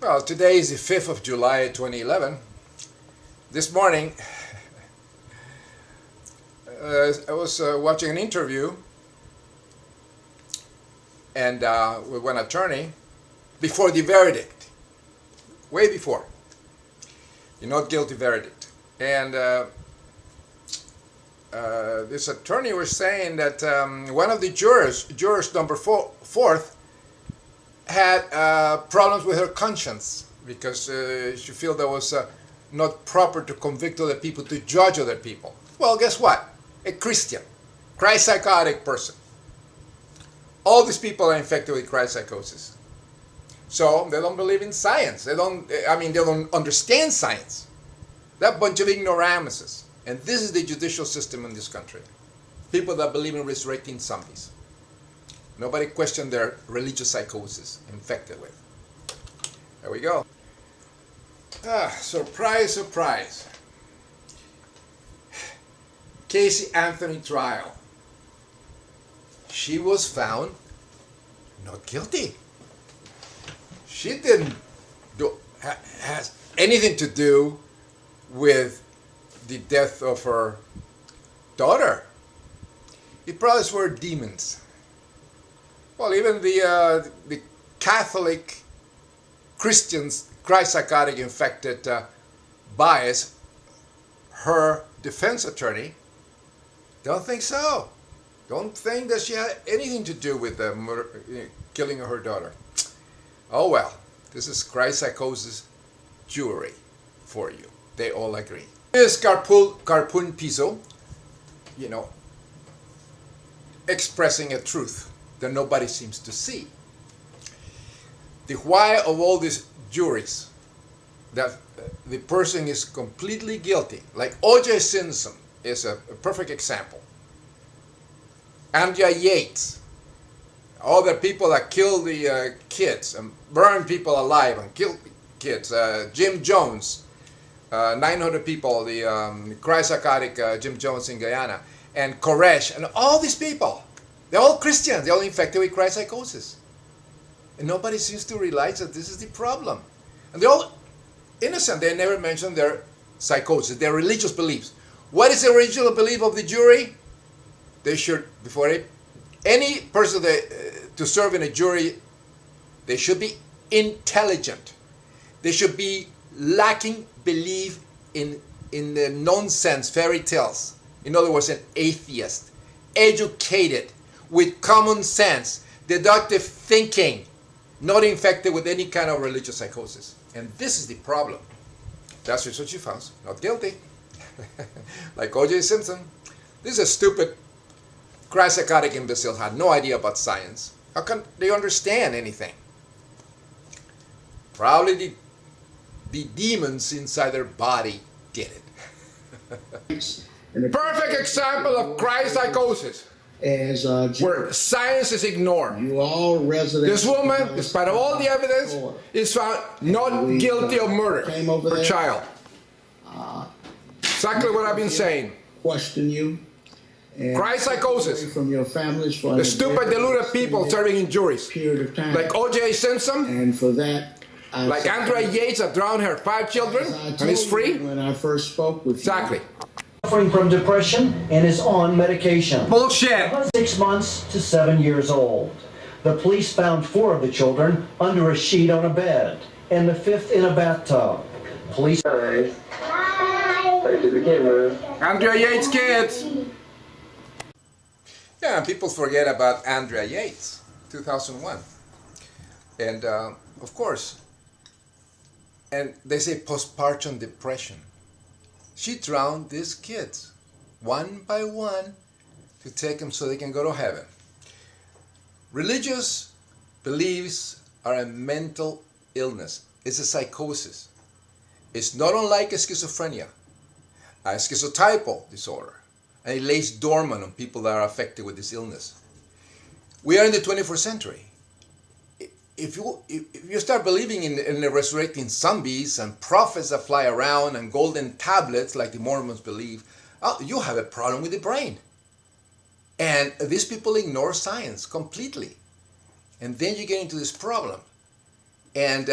Well, today is the 5th of July 2011. This morning, I was watching an interview and with one attorney before the verdict, way before the not guilty verdict. And this attorney was saying that one of the jurors number fourth, had problems with her conscience because she felt that was not proper to convict other people, to judge other people. Well, guess what? A Christian, Christ psychotic person. All these people are infected with Christ psychosis. So they don't believe in science. They don't understand science. That bunch of ignoramuses. And this is the judicial system in this country. People that believe in resurrecting zombies. Nobody questioned their religious psychosis, infected with. There we go. Surprise, surprise. Casey Anthony trial. She was found not guilty. She didn't has anything to do with the death of her daughter. It probably were demons. Well, even the Catholic Christians, Christ psychotic infected bias, her defense attorney, don't think so. Don't think that she had anything to do with the murder, killing of her daughter. Oh well, this is Christ psychosis jury for you. They all agree. This Carpoon Piso, expressing a truth that nobody seems to see. The why of all these juries, that the person is completely guilty, like O.J. Simpson is a perfect example. Andrea Yates, all the people that killed the kids and burned people alive and killed kids, Jim Jones, 900 people, the Christ psychotic Jim Jones in Guyana, and Koresh, and all these people. They're all Christians. They're all infected with Christ psychosis. And nobody seems to realize that this is the problem. And they're all innocent. They never mention their psychosis, their religious beliefs. What is the religious belief of the jury? They should, before any person to serve in a jury, they should be intelligent. They should be lacking belief in the nonsense, fairy tales. In other words, an atheist, educated, with common sense, deductive thinking, not infected with any kind of religious psychosis. And this is the problem. That's what she found. Not guilty. Like O.J. Simpson. This is a stupid Christ psychotic imbecile, had no idea about science. How can they understand anything? Probably the demons inside their body did it. Perfect example of Christ psychosis. Where science is ignored. This woman, in spite of all the evidence, is found not guilty of murder. Her child. Exactly what I've been saying. Question you. Christ psychosis. From your families for the stupid, deluded people serving in juries. Like O.J. Simpson. And for that, like Andrea Yates that drowned her 5 children and is free. When I first spoke with exactly. Suffering from depression and is on medication. Bullshit. 6 months to 7 years old. The police found 4 of the children under a sheet on a bed and the 5th in a bathtub. Police. Hi. Back to the camera. Andrea Yates kids. Yeah, and people forget about Andrea Yates, 2001. And of course, and they say postpartum depression. She drowned these kids, one by one, to take them so they can go to heaven. Religious beliefs are a mental illness. It's a psychosis. It's not unlike a schizophrenia, a schizotypal disorder. And it lays dormant on people that are affected with this illness. We are in the 21st century. If you start believing in the resurrecting zombies and prophets that fly around and golden tablets like the Mormons believe, you have a problem with the brain. And these people ignore science completely. And then you get into this problem. And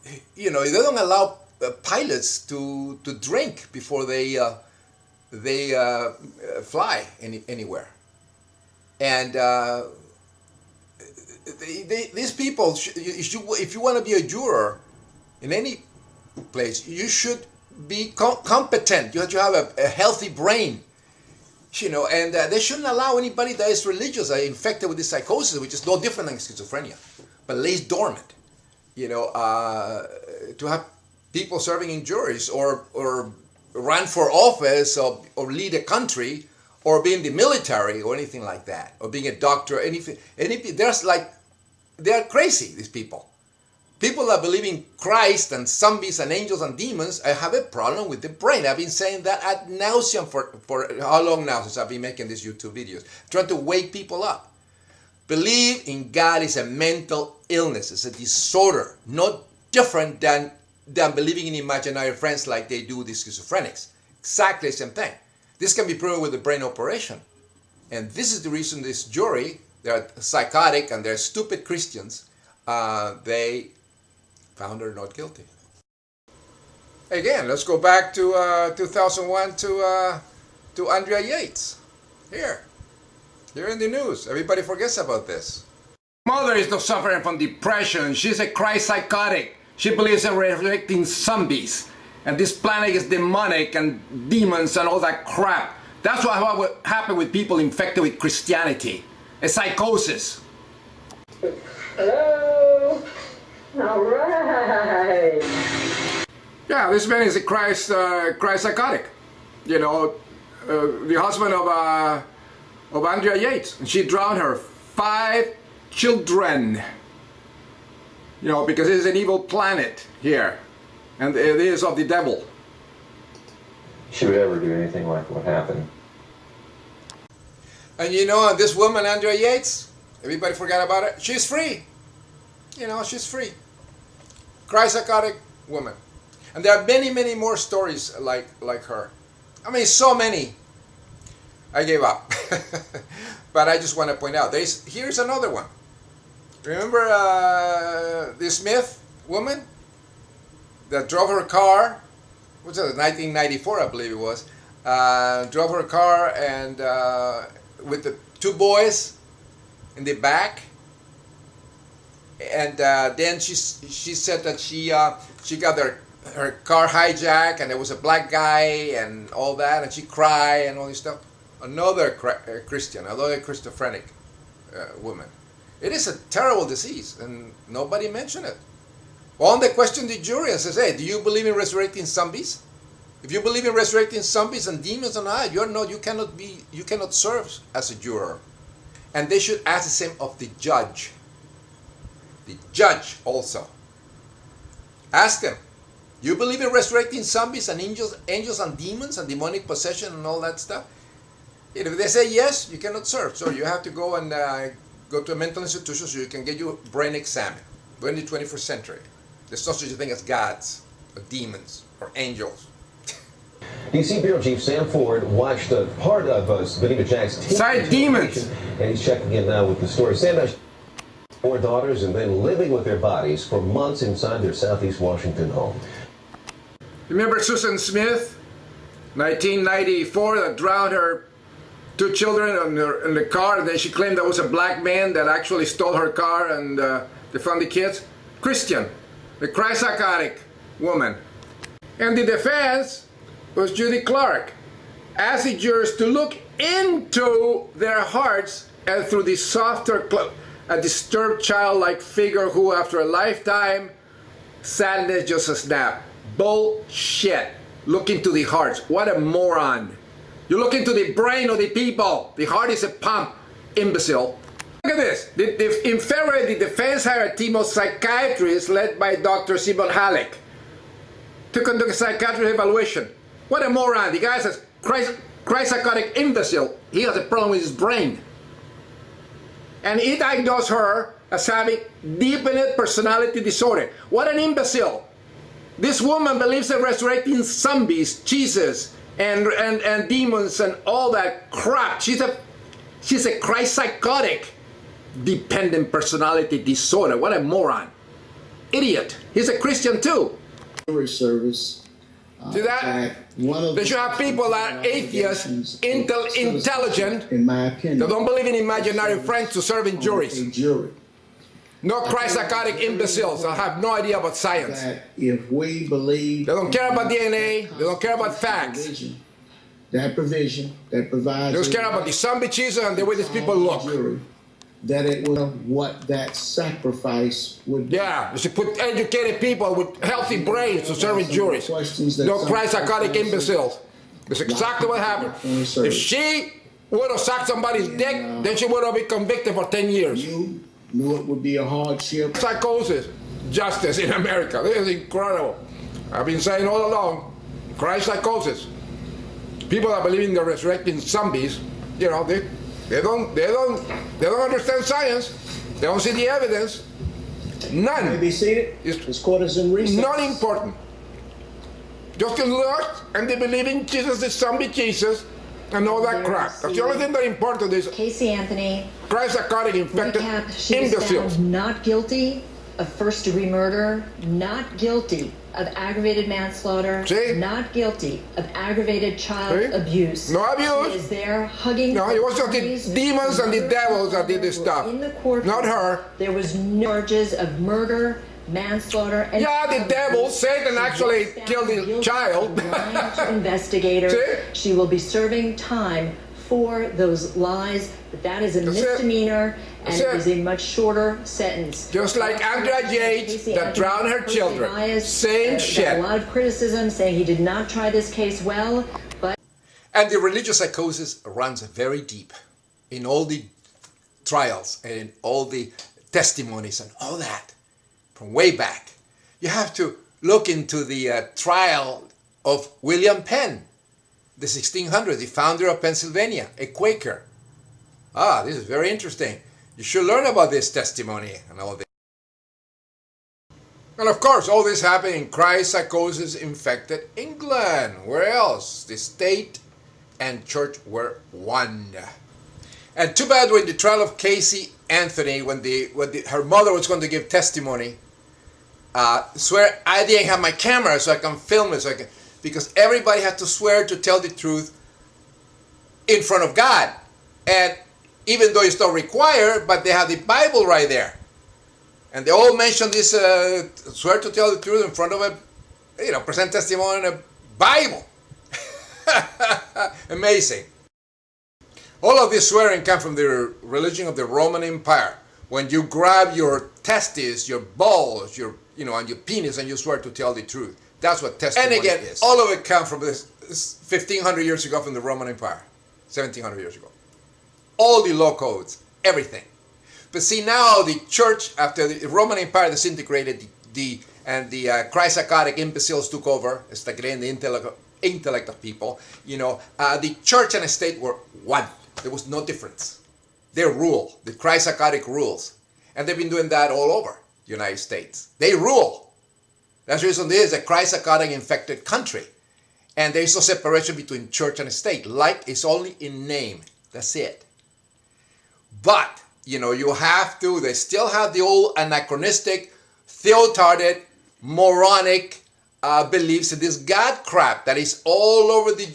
they don't allow pilots to drink before they fly anywhere. And these people, if you want to be a juror in any place, you should be competent. You have to have a healthy brain, and they shouldn't allow anybody that is religious, infected with this psychosis, which is no different than schizophrenia, but lays dormant, to have people serving in juries or run for office or lead a country or be in the military or anything like that, or being a doctor, anything. They're crazy, these people. People that believe in Christ and zombies and angels and demons, I have a problem with the brain. I've been saying that ad nauseum for how long now since I've been making these YouTube videos, trying to wake people up. Believe in God is a mental illness. It's a disorder, not different than believing in imaginary friends like they do the schizophrenics. Exactly the same thing. This can be proven with a brain operation. And this is the reason this jury, they're psychotic and they're stupid Christians, they found her not guilty. Again, let's go back to 2001 to Andrea Yates. Here in the news. Everybody forgets about this. Mother is not suffering from depression. She's a Christ psychotic. She believes in resurrecting zombies. And this planet is demonic and demons and all that crap. That's what happened with people infected with Christianity. A psychosis. Hello. All right. Yeah, this man is a Christ psychotic. The husband of Andrea Yates. And she drowned her 5 children. Because it is an evil planet here. And it is of the devil. She would ever do anything like what happened. And this woman, Andrea Yates, everybody forgot about it. She's free. She's free. Christ psychotic woman. And there are many, many more stories like her. I mean, so many. I gave up. But I just want to point out, here's another one. Remember the Smith woman that drove her car? What's it? 1994, I believe it was. Drove her car and with the 2 boys in the back. And then she said that she got her car hijacked and there was a black guy and all that, and she cried and all this stuff. Another Christian, another Christophrenic woman. It is a terrible disease and nobody mentioned it. On the question the jury and says, hey, do you believe in resurrecting zombies? If you believe in resurrecting zombies and demons and all, you cannot serve as a juror. And they should ask the same of the judge. The judge also. Ask them, you believe in resurrecting zombies and angels and demons and demonic possession and all that stuff? And if they say yes, you cannot serve. So you have to go and go to a mental institution so you can get your brain examined. We're in the 21st century. There's no such a thing as gods, or demons, or angels. DC Bureau Chief Sam Ford watched a part of Benita Jack's demons, and he's checking in now with the story. Sam, 4 daughters and then living with their bodies for months inside their Southeast Washington home. Remember Susan Smith, 1994, that drowned her 2 children in the car, and then she claimed there was a black man that actually stole her car and they found the kids? Christian, the Christ psychotic woman. And the defense was Judy Clark, asking jurors to look into their hearts and through the softer, a disturbed childlike figure who, after a lifetime, sadness just a snap. Bullshit. Look into the hearts. What a moron. You look into the brain of the people. The heart is a pump. Imbecile. Look at this. In February, the defense hired a team of psychiatrists led by Dr. Simon Halleck to conduct a psychiatric evaluation. What a moron. The guy's a Christ psychotic imbecile. He has a problem with his brain. And he diagnosed her as having definite personality disorder. What an imbecile. This woman believes in resurrecting zombies, Jesus, and demons and all that crap. She's a Christ psychotic dependent personality disorder. What a moron. idiot. He's a Christian too. Jury service. See that? They should have people that are atheists, intelligent, in my opinion, that don't believe in imaginary friends to serve in juries. Jury. No Christ-psychotic imbeciles that have no idea about science. That if we believe, They don't care about DNA. They don't care about facts. That provision that provides. They just care about the zombie Jesus and the way these people look. Jury, that it will what that sacrifice would be. Yeah, you should put educated people with healthy brains to serve in juries. No Christ-psychotic imbeciles. That's exactly what happened. If she would have sucked somebody's dick, then she would have been convicted for 10 years. You knew it would be a hardship. Psychosis, justice in America. This is incredible. I've been saying all along, Christ psychosis. People that believe in the resurrecting zombies, you know, they don't understand science. They don't see the evidence. None. May be seated. This court is in recess. Not important. Just to look and they believe in Jesus, the zombie Jesus, and all that crap. That's the only thing that important is Casey Anthony. Christ-psychotic infected Recap, she was imbeciles. found not guilty of first-degree murder, not guilty of aggravated manslaughter, See? not guilty of aggravated child See? abuse. No abuse. She is there hugging. No, it was just the demons and the devils that did this stuff. In the court, Not her. There was no charges of murder, manslaughter, and Yeah, the devil, Satan actually killed the child. Lying to investigator. See? She will be serving time for those lies, but that is a That's it. misdemeanor, and That's it it. is a much shorter sentence. Just like Andrea Yates Casey that Anthony drowned her personally children. biased, Same got shit. a lot of criticism saying he did not try this case well, but And the religious psychosis runs very deep in all the trials and in all the testimonies and all that from way back. You have to look into the trial of William Penn, the 1600s, the founder of Pennsylvania, a Quaker. Ah, this is very interesting. You should learn about this testimony and all this. And of course, all this happened in Christ psychosis infected England. Where else? The state and church were one. And too bad when the trial of Casey Anthony, when her mother was going to give testimony, swear I didn't have my camera so I can film it, because everybody had to swear to tell the truth in front of God. And even though it's not required, but they have the Bible right there. And they all mention this swear to tell the truth in front of a, present testimony in a Bible. Amazing. All of this swearing come from the religion of the Roman Empire. When you grab your testes, your balls, and your penis, and you swear to tell the truth. That's what testimony is. And again, all of it comes from this 1500 years ago from the Roman Empire, 1700 years ago. All the law codes, everything. But see, now the church, after the Roman Empire disintegrated, the Christ-psychotic imbeciles took over, the intellect of people, the church and the state were one. There was no difference. They rule, the Christ-psychotic rules. And they've been doing that all over the United States. They rule. That's the reason this is a Christ-psychotic infected country. And there is no separation between church and state. Like it's only in name. That's it. But, they still have the old anachronistic, theotarded, moronic beliefs in this God crap that is all over the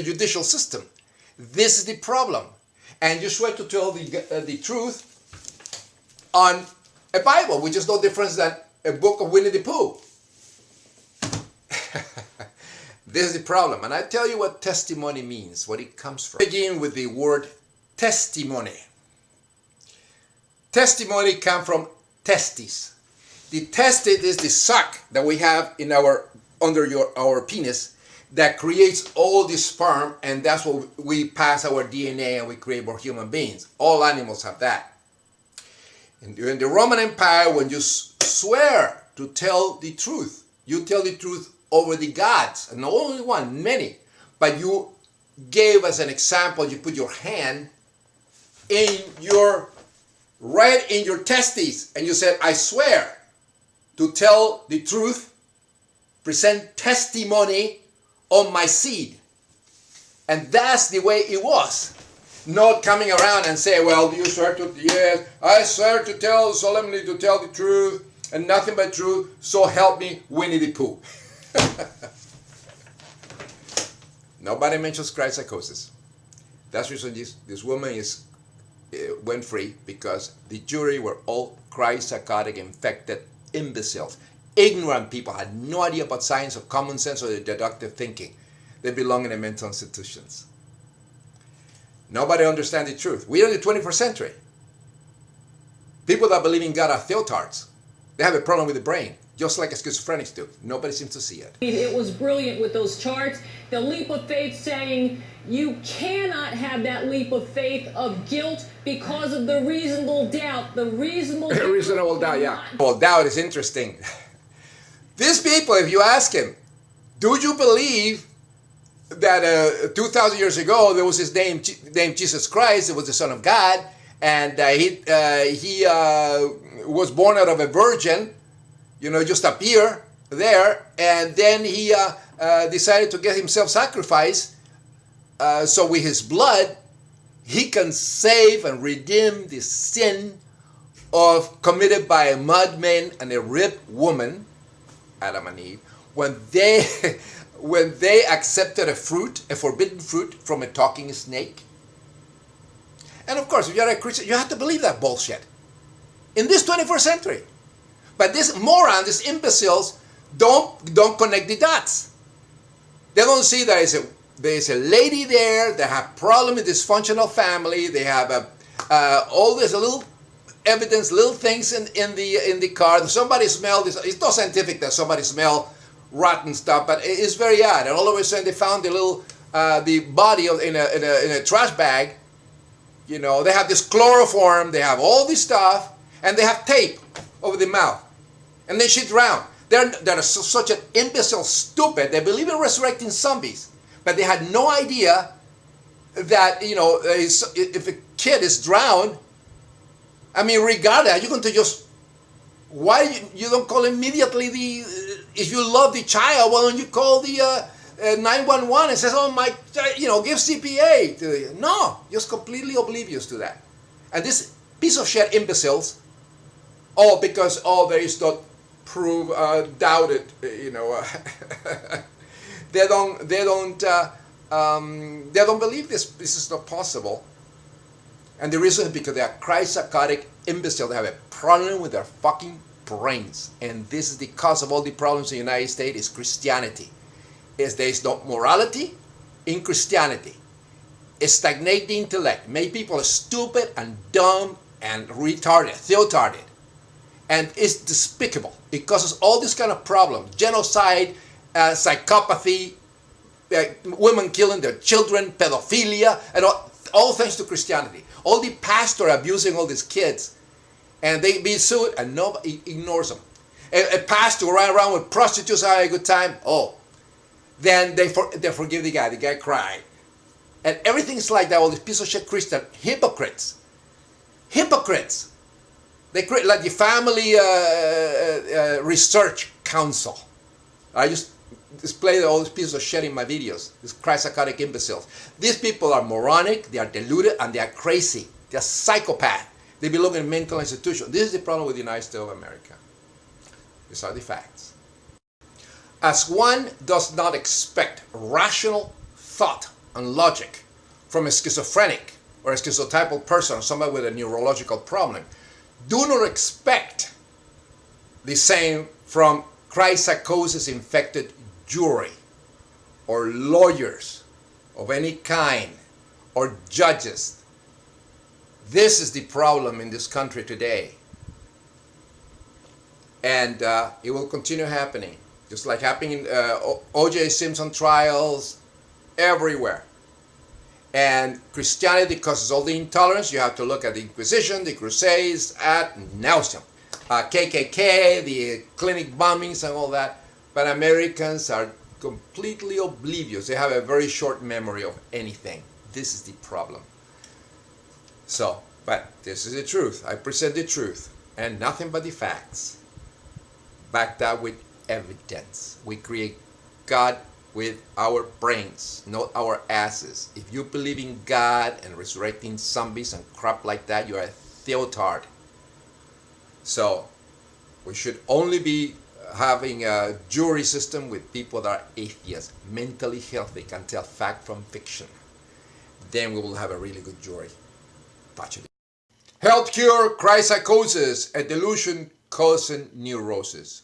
judicial system. This is the problem. And you swear to tell the truth on a Bible, which is no different than a book of Winnie the Pooh. This is the problem. And I tell you what testimony means, what it comes from. Begin with the word testimony. Testimony comes from testes. The testis is the sac that we have in our penis that creates all the sperm, and that's what we pass our DNA and we create more human beings. All animals have that. And during the Roman Empire, when you swear to tell the truth, you tell the truth over the gods, and not only one, many. But you gave as an example, you put your hand right in your testes, and you said, I swear to tell the truth, present testimony on my seed. And that's the way it was. Not coming around and say, well, do you swear to, yes, I swear to tell, solemnly to tell the truth, and nothing but truth, so help me Winnie the Pooh. Nobody mentions Christ psychosis. That's the reason this woman went free, because the jury were all Christ psychotic infected imbeciles. Ignorant people, had no idea about science or common sense or deductive thinking. They belong in the mental institutions. Nobody understands the truth. We are in the 21st century. People that believe in God are theotards. They have a problem with the brain, just like schizophrenics do. Nobody seems to see it. It was brilliant with those charts. The leap of faith saying you cannot have that leap of faith of guilt because of the reasonable doubt. The reasonable doubt. Reasonable doubt, yeah. Well, doubt is interesting. These people, if you ask him, do you believe that 2,000 years ago there was this name Jesus Christ, it was the Son of God, and he was born out of a virgin, just appear there, and then he decided to get himself sacrificed, so with his blood he can save and redeem the sin committed by a madman and a ripped woman, Adam and Eve, when they accepted a forbidden fruit from a talking snake. And of course, if you're a Christian, you have to believe that bullshit in this 21st century. But these morons, these imbeciles, don't connect the dots. They don't see that there's a lady there that have problem with dysfunctional family. They have all this little evidence, little things in the car. Somebody smelled this. It's not scientific that somebody smell rotten stuff, but it's very odd. And all of a sudden they found the body in a trash bag. They have this chloroform. They have all this stuff, and they have tape over the mouth. And then she drowned. They're such an imbecile, stupid. They believe in resurrecting zombies, but they had no idea that if a kid is drowned, I mean, regardless, you're going to just, why you don't call immediately if you love the child, why don't you call the 911 and says, oh my, give CPA. No, just completely oblivious to that. And this piece of shit imbeciles, because there is not proof, doubted, they don't believe this is not possible. And the reason is because they are Christ psychotic imbeciles. They have a problem with their fucking brains. And this is the cause of all the problems in the United States, is Christianity. There is no morality in Christianity. It stagnates the intellect, make people stupid and dumb and retarded, theotarded. And it's despicable. It causes all this kind of problems. Genocide, psychopathy, women killing their children, pedophilia, and all thanks to Christianity. All the pastor abusing all these kids, and they be sued, and nobody ignores them. A pastor ran around with prostitutes, having a good time. Then they forgive the guy. The guy cried, and everything's like that. All these piece of shit Christian hypocrites. They create like the Family Research Council. I just display all these pieces of shit in my videos. These Christ psychotic imbeciles. These people are moronic, they are deluded, and they are crazy. They are psychopaths. They belong in a mental institution. This is the problem with the United States of America. These are the facts. As one does not expect rational thought and logic from a schizophrenic or a schizotypal person or somebody with a neurological problem, do not expect the same from Christ psychosis infected jury or lawyers of any kind or judges. This is the problem in this country today, and it will continue happening, just like happening in O.J. Simpson trials everywhere. And Christianity causes all the intolerance. You have to look at the Inquisition, the Crusades, ad nauseum, KKK, the clinic bombings and all that. But Americans are completely oblivious. They have a very short memory of anything. This is the problem. So, but this is the truth. I present the truth and nothing but the facts, backed up with evidence. We create God with our brains, not our asses. If you believe in God and resurrecting zombies and crap like that, you're a theotard. So, We should only be having a jury system with people that are atheists, mentally healthy, can tell fact from fiction. Then we will have a really good jury. Touch it. Help cure psychosis, a delusion causing neurosis.